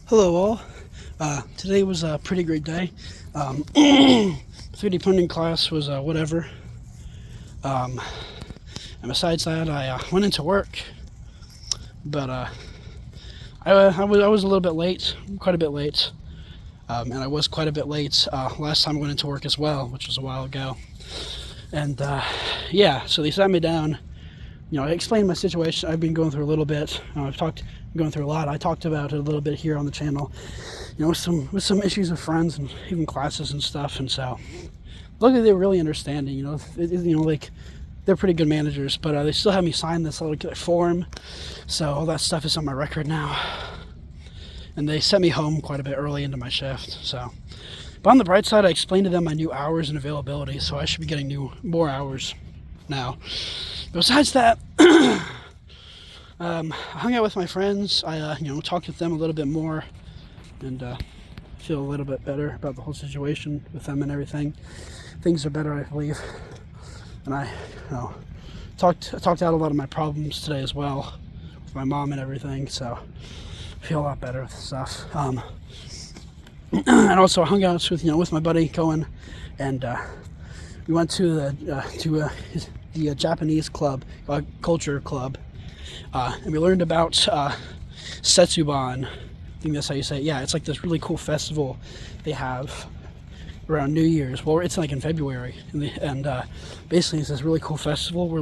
Hello all. Today was a pretty great day. 3D printing class was whatever. And besides that, I went into work, but I was a little bit late, quite a bit late, and I was quite a bit late last time I went into work as well, which was a while ago. And yeah, so they sat me down. I explained my situation. I've been going through a little bit. Going through a lot. I talked about it a little bit here on the channel. With some issues with friends and even classes and stuff. And so, luckily they were really understanding. Like they're pretty good managers, but they still have me sign this little form. So all that stuff is on my record now. And they sent me home quite a bit early into my shift. So, but on the bright side, I explained to them my new hours and availability. So I should be getting more hours now. Besides that, I hung out with my friends. I talked with them a little bit more, and feel a little bit better about the whole situation with them and everything. Things are better, I believe. And I talked out a lot of my problems today as well with my mom and everything. So I feel a lot better with stuff. And also I hung out with my buddy Cohen, and we went to the Japanese club, culture club, and we learned about Setsuban. I think that's how you say it. Yeah, it's like this really cool festival they have around New Year's. Well, it's like in February, and basically it's this really cool festival where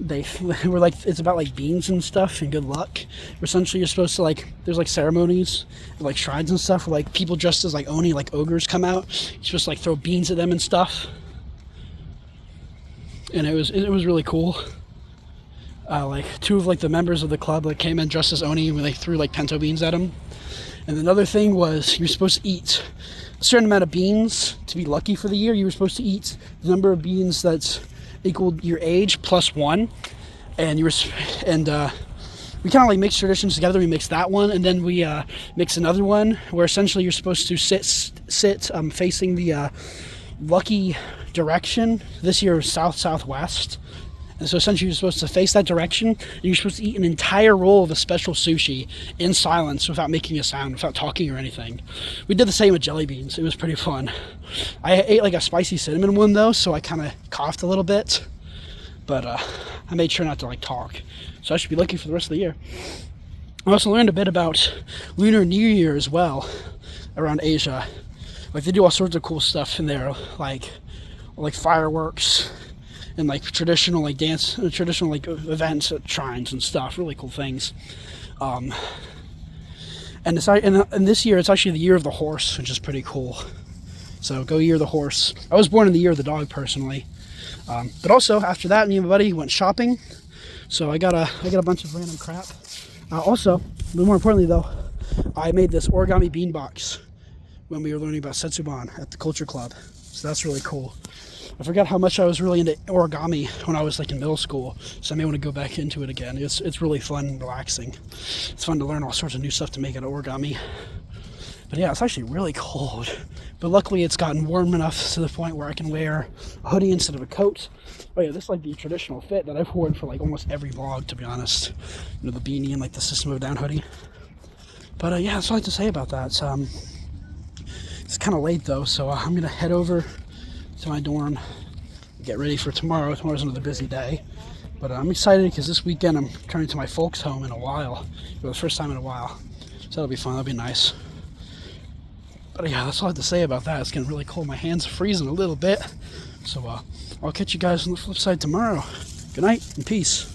it's about like beans and stuff and good luck. Essentially, you're supposed to there's like ceremonies, like shrines and stuff where like people dressed as like oni, like ogres, come out. You're supposed to like throw beans at them and stuff. And it was really cool. Like two of the members of the club came in dressed as oni when they threw pinto beans at them. And another thing was you're supposed to eat a certain amount of beans to be lucky for the year. You were supposed to eat the number of beans that's equaled your age plus one. And we kind of mixed traditions together. We mixed that one, and then we mixed another one where essentially you're supposed to sit facing the lucky direction. This year was southwest, and so essentially you're supposed to face that direction, and you're supposed to eat an entire roll of a special sushi in silence without making a sound, without talking or anything. We did the same with jelly beans. It was pretty fun. I ate a spicy cinnamon one though, so I kind of coughed a little bit, but I made sure not to talk, so I should be lucky for the rest of the year. I also learned a bit about Lunar New Year as well around Asia. They do all sorts of cool stuff in there, like fireworks and traditional events at shrines and stuff. Really cool things. And this year it's actually the year of the horse, which is pretty cool. So go year of the horse. I was born in the year of the dog personally. But also after that, me and my buddy went shopping. So I got a bunch of random crap. Also, but more importantly though, I made this origami beanbox when we were learning about Setsuban at the culture club. So that's really cool. I forgot how much I was really into origami when I was in middle school, so I may want to go back into it again. It's really fun and relaxing. It's fun to learn all sorts of new stuff to make out of origami. But yeah, it's actually really cold. But luckily it's gotten warm enough to the point where I can wear a hoodie instead of a coat. Oh yeah, this is the traditional fit that I've worn for almost every vlog, to be honest. The beanie and the System of a Down hoodie. But yeah, that's all I have to say about that. It's kind of late though, so I'm going to head over to my dorm, get ready for tomorrow. Tomorrow's another busy day. But I'm excited because this weekend I'm turning to my folks' home in a while. For the first time in a while. So that'll be fun, that'll be nice. But yeah, that's all I have to say about that. It's getting really cold. My hands are freezing a little bit. So I'll catch you guys on the flip side tomorrow. Good night and peace.